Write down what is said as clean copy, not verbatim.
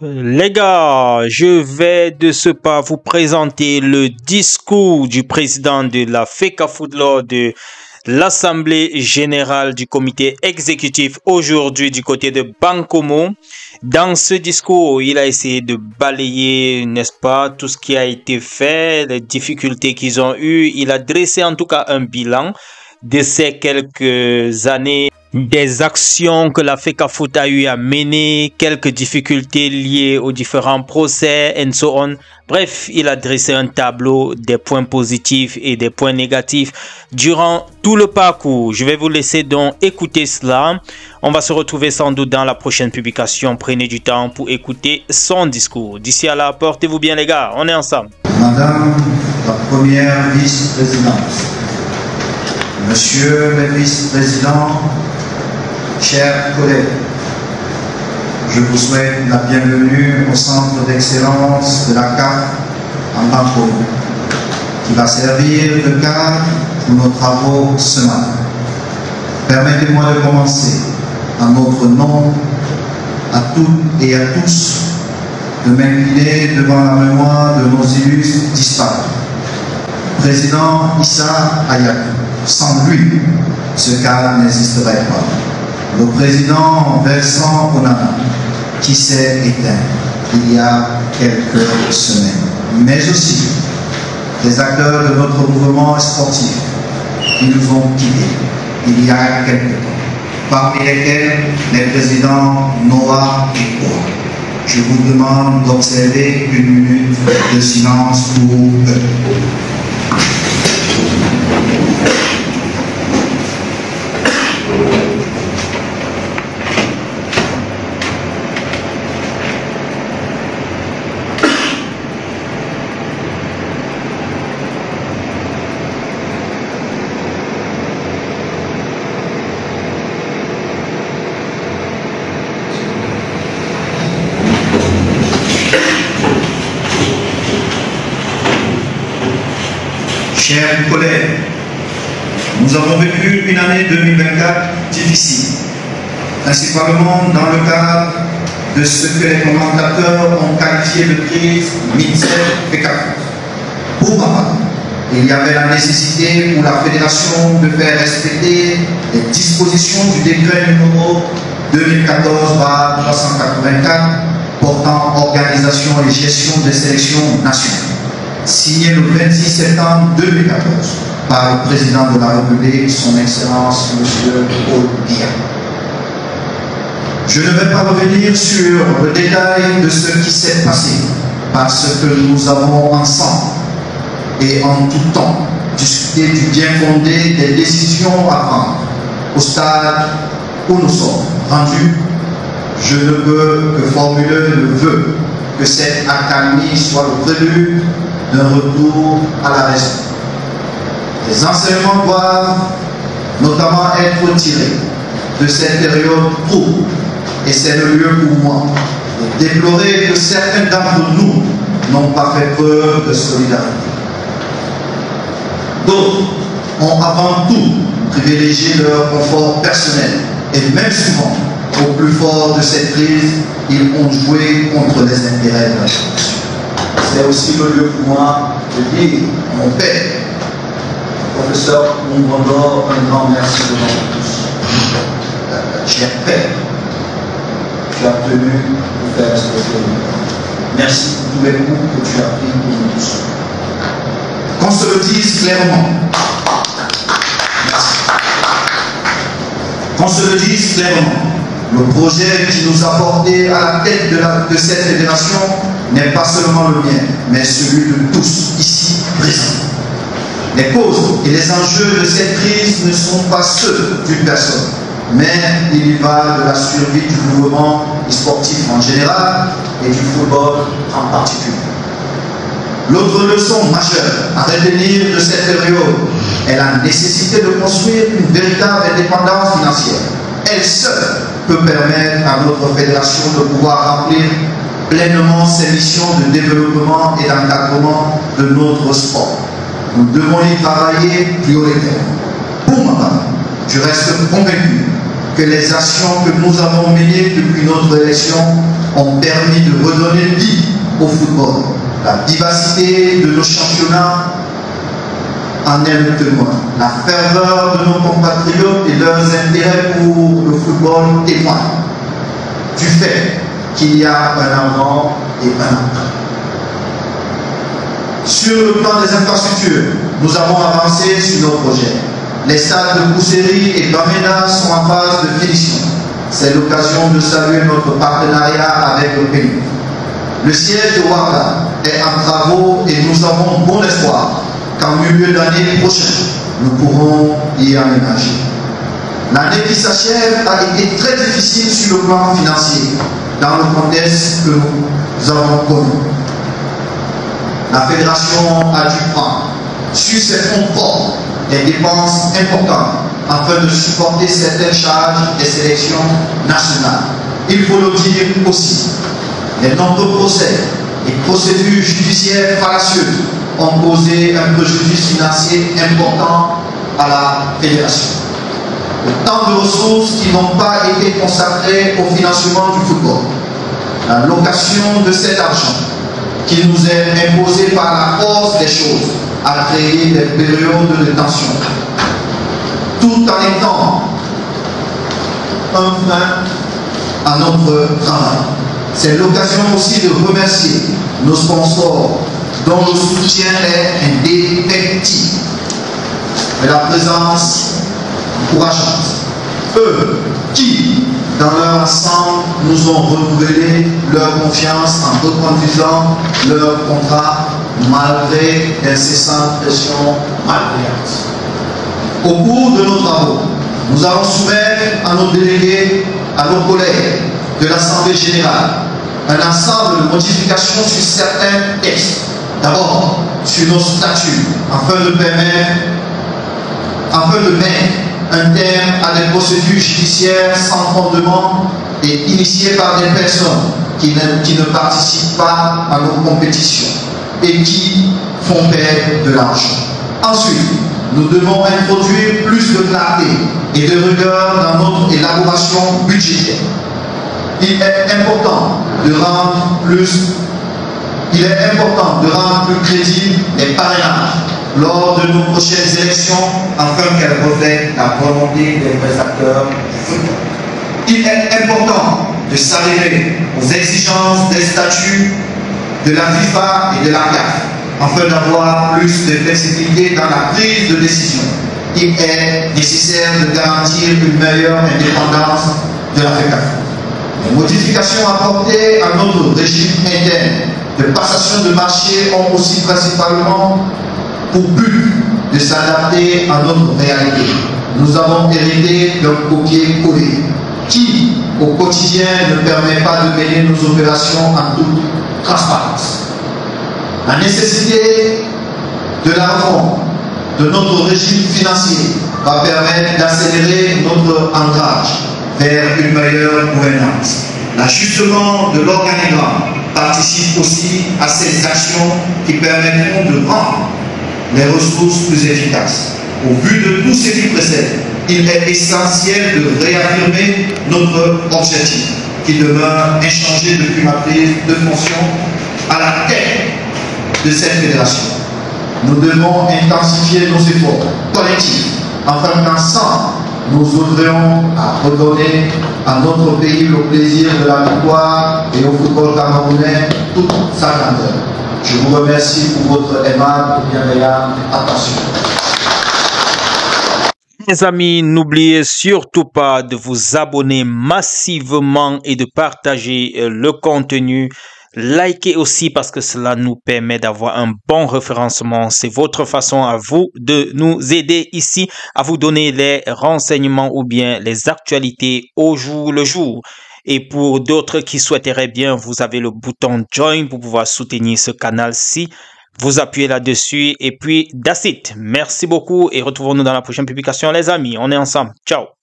Les gars, je vais de ce pas vous présenter le discours du président de la FECAFOOT lors de l'Assemblée générale du comité exécutif aujourd'hui du côté de Bankomo. Dans ce discours, il a essayé de balayer, n'est-ce pas, tout ce qui a été fait, les difficultés qu'ils ont eues. Il a dressé en tout cas un bilan de ces quelques années, des actions que la FECAFOOT a eu à mener, quelques difficultés liées aux différents procès, and so on. Bref, il a dressé un tableau des points positifs et des points négatifs durant tout le parcours. Je vais vous laisser donc écouter cela. On va se retrouver sans doute dans la prochaine publication. Prenez du temps pour écouter son discours. D'ici à là, portez-vous bien les gars, on est ensemble. Madame la première vice-présidente, Monsieur le vice-président, chers collègues, je vous souhaite la bienvenue au centre d'excellence de la CAF en Bankomo, qui va servir de cadre pour nos travaux ce matin. Permettez-moi de commencer, en notre nom, à toutes et à tous, de m'incliner devant la mémoire de nos illustres disparus. Président Issa Hayatou, sans lui, ce cadre n'existerait pas. Le président Vincent Onana, qui s'est éteint il y a quelques semaines, mais aussi les acteurs de notre mouvement sportif qui nous ont quittés il y a quelques temps, parmi lesquels les présidents Noah et Koa. Je vous demande d'observer une minute de silence pour eux. Chers collègues, nous avons vécu une année 2024 difficile, principalement dans le cadre de ce que les commentateurs ont qualifié de crise FECAFOOT. Pour ma part, il y avait la nécessité pour la fédération de faire respecter les dispositions du décret numéro 2014/384 portant organisation et gestion des sélections nationales, signé le 26 septembre 2014 par le président de la République, son Excellence M. Paul Biya. Je ne vais pas revenir sur le détail de ce qui s'est passé, parce que nous avons ensemble et en tout temps discuté du bien fondé des décisions à prendre. Au stade où nous sommes rendus, je ne peux que formuler le vœu que cette accalmie soit le prélude d'un retour à la raison. Les enseignements doivent notamment être tirés de cette période trouble, et c'est le lieu pour moi de déplorer que certains d'entre nous n'ont pas fait preuve de solidarité. D'autres ont avant tout privilégié leur confort personnel, et même souvent, au plus fort de cette crise, ils ont joué contre les intérêts de la nation. C'est aussi le lieu pour moi de dire à mon père, professeur Mungondor, un grand merci devant vous tous. Cher père, tu as tenu pour faire respecter le monde. Merci pour tous les coups que tu as pris pour nous tous. Qu'on se le dise clairement. Merci. Qu'on se le dise clairement. Le projet qui nous a portés à la tête de cette fédération n'est pas seulement le mien, mais celui de tous ici présents. Les causes et les enjeux de cette crise ne sont pas ceux d'une personne, mais il y va de la survie du mouvement sportif en général et du football en particulier. L'autre leçon majeure à retenir de cette période est la nécessité de construire une véritable indépendance financière. Elle seule peut permettre à notre fédération de pouvoir remplir pleinement ses missions de développement et d'encadrement de notre sport. Nous devons y travailler prioritairement. Pour ma part, je reste convaincu que les actions que nous avons menées depuis notre élection ont permis de redonner vie au football. La vivacité de nos championnats en est le témoin. La ferveur de nos compatriotes et leurs intérêts pour le football témoignent du fait qu'il y a un avant et un après. Sur le plan des infrastructures, nous avons avancé sur nos projets. Les stades de Kousséry et Bamenda sont en phase de finition. C'est l'occasion de saluer notre partenariat avec le pays. Le siège de Ouaka est en travaux et nous avons bon espoir qu'en milieu d'année prochaine, nous pourrons y aménager. L'année qui s'achève a été très difficile sur le plan financier, dans le contexte que nous avons connu. La fédération a dû prendre sur ses fonds propres des dépenses importantes afin de supporter certaines charges des sélections nationales. Il faut le dire aussi, les nombreux procès et procédures judiciaires fallacieuses ont causé un préjudice financier important à la fédération. Autant de ressources qui n'ont pas été consacrées au financement du football. La location de cet argent qui nous est imposé par la force des choses a créé des périodes de tension, tout en étant un frein à notre travail. C'est l'occasion aussi de remercier nos sponsors dont le soutien est indéfectible et la présence encourageante. Eux qui, dans leur ensemble, nous ont renouvelé leur confiance en reconduisant leur contrat malgré d'incessantes pressions malveillantes. Au cours de nos travaux, nous allons soumettre à nos délégués, à nos collègues de l'Assemblée générale, un ensemble de modifications sur certains textes. D'abord, sur nos statuts, afin de mettre un terme à des procédures judiciaires sans fondement et initiées par des personnes qui ne participent pas à nos compétitions et qui font perdre de l'argent. Ensuite, nous devons introduire plus de clarté et de rigueur dans notre élaboration budgétaire. Il est important de rendre plus crédibles les parrainages lors de nos prochaines élections afin qu'elles reflètent la volonté des vrais acteurs du football. Il est important de s'adhérer aux exigences des statuts de la FIFA et de la CAF afin d'avoir plus de flexibilité dans la prise de décision. Il est nécessaire de garantir une meilleure indépendance de la FECAF. Les modifications apportées à notre régime interne de passation de marché ont aussi principalement pour but de s'adapter à notre réalité. Nous avons hérité d'un copier-coller qui, au quotidien, ne permet pas de mener nos opérations en toute transparence. La nécessité de la réforme de notre régime financier va permettre d'accélérer notre ancrage vers une meilleure gouvernance. L'ajustement de l'organigramme participe aussi à ces actions qui permettront de rendre les ressources plus efficaces. Au vu de tout ce qui précède, il est essentiel de réaffirmer notre objectif, qui demeure inchangé depuis ma prise de fonction à la tête de cette fédération. Nous devons intensifier nos efforts collectifs afin qu'ensemble, nous aiderions à redonner à notre pays le plaisir de la victoire et au football camerounais toute sa grandeur. Je vous remercie pour votre aimable et bienveillante attention. Mes amis, n'oubliez surtout pas de vous abonner massivement et de partager le contenu. Likez aussi parce que cela nous permet d'avoir un bon référencement. C'est votre façon à vous de nous aider ici à vous donner les renseignements ou bien les actualités au jour le jour. Et pour d'autres qui souhaiteraient bien, vous avez le bouton Join pour pouvoir soutenir ce canal-ci. Vous appuyez là-dessus et puis that's it. Merci beaucoup et retrouvons-nous dans la prochaine publication les amis. On est ensemble. Ciao.